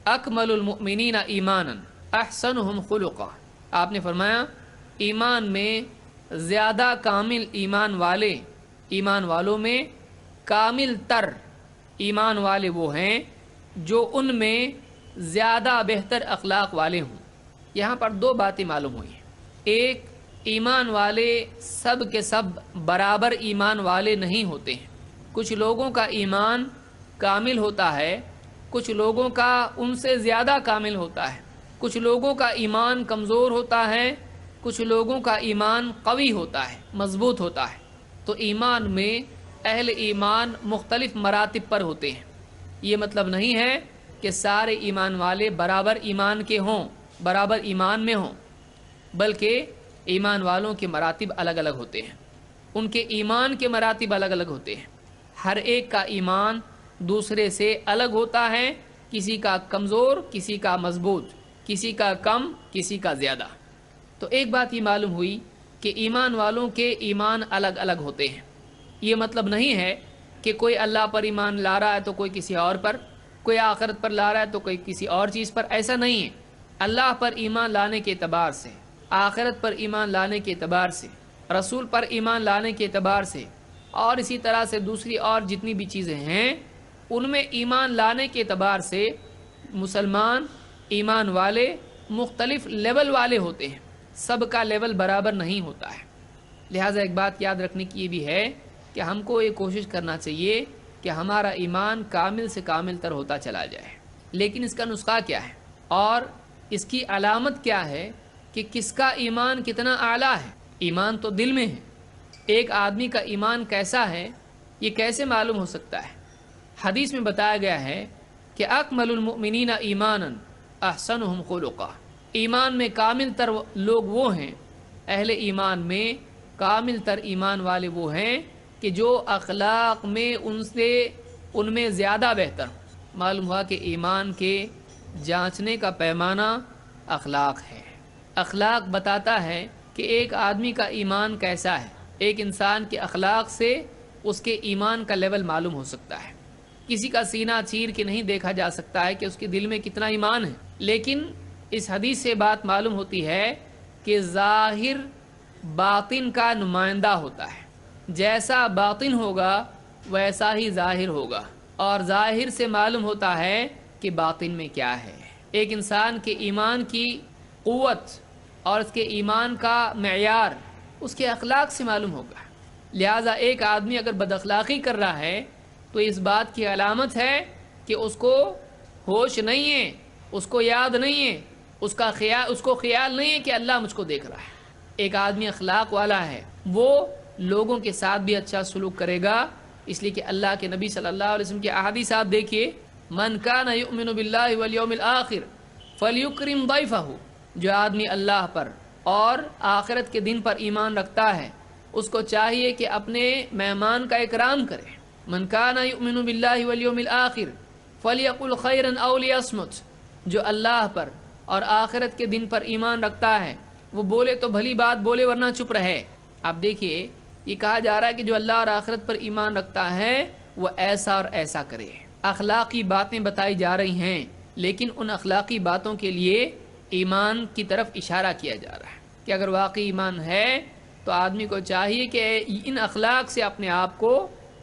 اکمل المؤمنین ایمانا احسنہم خلقا، آپ نے فرمایا ایمان میں زیادہ کامل ایمان والوں میں کامل تر ایمان والے وہ ہیں جو ان میں زیادہ بہتر اخلاق والے ہوں۔ یہاں پر دو باتیں معلوم ہوئی ہیں۔ ایک، ایمان والے سب کے سب برابر ایمان والے نہیں ہوتے ہیں، کچھ لوگوں کا ایمان کامل ہوتا ہے، کچھ لوگوں کا ان سے زیادہ کامل ہوتا ہے، کچھ لوگوں کا ایمان کمزور ہوتا ہے، کچھ لوگوں کا ایمان قوی ہوتا ہے، مضبوط ہوتا ہے۔ تو ایمان میں اہل ایمان مختلف مراتب پر ہوتے ہیں۔ یہ مطلب نہیں ہے کہ سارے ایمان والے برابر ایمان کے ہوں، برابر ایمان میں ہوں، بلکہ ایمان والوں کے مراتب الگ الگ ہوتے ہیں، ان کے ایمان کے مراتب الگ الگ ہوتے ہیں۔ ہر ایک کا ایمان دوسرے سے الگ ہوتا ہے، کسی کا کمزور، کسی کا مضبوط، کسی کا کم، کسی کا زیادہ۔ تو ایک بات یہ معلوم ہوئی کہ ایمان والوں کے ایمان الگ الگ ہوتے ہیں۔ یہ مطلب نہیں ہے کہ کوئی اللہ پر ایمان لا رہا ہے تو کوئی کسی اور پر، کوئی آخرت پر لا رہا ہے تو کوئی کسی اور چیز پر، ایسا نہیں ہے۔ اللہ پر ایمان لانے کے اعتبار سے، آخرت پر ایمان لانے کے اعتبار سے، رسول پر ایمان لانے کے اعتبار سے، اور اسی طرح سے دوسری اور جتنی بھی چیزیں ہیں ان میں ایمان لانے کے اعتبار سے مسلمان ایمان والے مختلف لیول والے ہوتے ہیں، سب کا لیول برابر نہیں ہوتا ہے۔ لہٰذا ایک بات یاد رکھنے کی یہ بھی ہے کہ ہم کو یہ کوشش کرنا چاہیے کہ ہمارا ایمان کامل سے کامل تر ہوتا چلا جائے۔ لیکن اس کا نسخہ کیا ہے اور اس کی علامت کیا ہے کہ کس کا ایمان کتنا اعلیٰ ہے؟ ایمان تو دل میں ہے۔ ایک آدمی کا ایمان کیسا ہے یہ کیسے معلوم ہو سکتا ہے؟ حدیث میں بتایا گیا ہے کہ اکمل المؤمنین ایمانا احسنہم خلقا، ایمان میں کامل تر لوگ وہ ہیں، اہل ایمان میں کامل تر ایمان والے وہ ہیں کہ جو اخلاق میں ان میں زیادہ بہتر ہوں۔ معلوم ہوا کہ ایمان کے جانچنے کا پیمانہ اخلاق ہے۔ اخلاق بتاتا ہے کہ ایک آدمی کا ایمان کیسا ہے۔ ایک انسان کے اخلاق سے اس کے ایمان کا لیول معلوم ہو سکتا ہے۔ کسی کا سینہ چیر کے نہیں دیکھا جا سکتا ہے کہ اس کے دل میں کتنا ایمان ہے، لیکن اس حدیث سے بات معلوم ہوتی ہے کہ ظاہر باطن کا نمائندہ ہوتا ہے۔ جیسا باطن ہوگا ویسا ہی ظاہر ہوگا، اور ظاہر سے معلوم ہوتا ہے کہ باطن میں کیا ہے۔ ایک انسان کے ایمان کی قوت اور اس کے ایمان کا معیار اس کے اخلاق سے معلوم ہوگا۔ لہٰذا ایک آدمی اگر بد اخلاقی کر رہا ہے تو اس بات کی علامت ہے کہ اس کو ہوش نہیں ہے، اس کو یاد نہیں ہے، اس کو خیال نہیں ہے کہ اللہ مجھ کو دیکھ رہا ہے۔ ایک آدمی اخلاق والا ہے، وہ لوگوں کے ساتھ بھی اچھا سلوک کرے گا، اس لیے کہ اللہ کے نبی صلی اللہ علیہ وسلم کے احادیث آپ دیکھیے، من کان یؤمن باللہ والیوم الآخر فلیکرم ضیفہ، جو آدمی اللہ پر اور آخرت کے دن پر ایمان رکھتا ہے اس کو چاہیے کہ اپنے مہمان کا اکرام کرے۔ من کان یؤمن باللہ والیوم الآخر فلیقل خیرا او لیصمت، جو اللہ پر اور آخرت کے دن پر ایمان رکھتا ہے وہ بولے تو بھلی بات بولے ورنہ چپ رہے۔ آپ دیکھیے یہ کہا جا رہا ہے کہ جو اللہ اور آخرت پر ایمان رکھتا ہے وہ ایسا اور ایسا کرے۔ اخلاقی باتیں بتائی جا رہی ہیں، لیکن ان اخلاقی باتوں کے لیے ایمان کی طرف اشارہ کیا جا رہا ہے کہ اگر واقعی ایمان ہے تو آدمی کو چاہیے کہ ان اخلاق سے اپنے آپ کو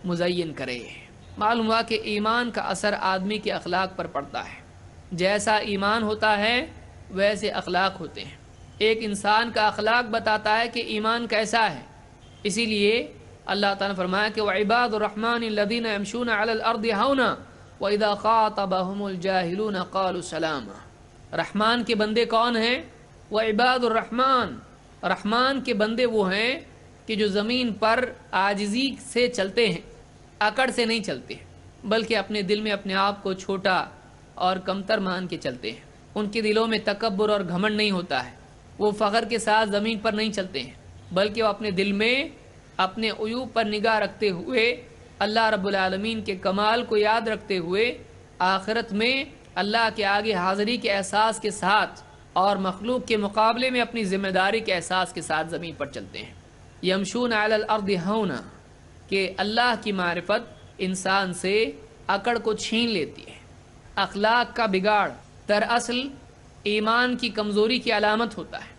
مزین کرے۔ معلوم ہوا کہ ایمان کا اثر آدمی کے اخلاق پر پڑتا ہے، جیسا ایمان ہوتا ہے ویسے اخلاق ہوتے ہیں۔ ایک انسان کا اخلاق بتاتا ہے کہ ایمان کیسا ہے۔ اسی لیے اللہ تعالیٰ نے فرمایا کہ وَعِبَادُ الرَّحْمَنِ الَّذِينَ يَمْشُونَ عَلَى الْأَرْضِ هَوْنًا وَإِذَا خَاطَبَهُمُ الْجَاهِلُونَ قَالُوا سَلَامًا۔ رحمان کے بندے کون ہیں؟ وَعِبَادُ الرَّحْمَن، رحمان کے بندے وہ ہیں کہ جو زمین پر عاجزی سے چلتے ہیں، اکڑ سے نہیں چلتے، بلکہ اپنے دل میں اپنے آپ کو چھوٹا اور کمتر مان کے چلتے ہیں۔ ان کے دلوں میں تکبر اور گھمنڈ نہیں ہوتا ہے، وہ فخر کے ساتھ زمین پر نہیں چلتے ہیں، بلکہ وہ اپنے دل میں اپنے عیوب پر نگاہ رکھتے ہوئے اللہ رب العالمین کے کمال کو یاد رکھتے ہوئے آخرت میں اللہ کے آگے حاضری کے احساس کے ساتھ اور مخلوق کے مقابلے میں اپنی ذمہ داری کے احساس کے ساتھ زمین پر چلتے ہیں۔ یمشون علی الارض ہونا، کہ اللہ کی معرفت انسان سے اکڑ کو چھین لیتی ہے۔ اخلاق کا بگاڑ دراصل ایمان کی کمزوری کی علامت ہوتا ہے۔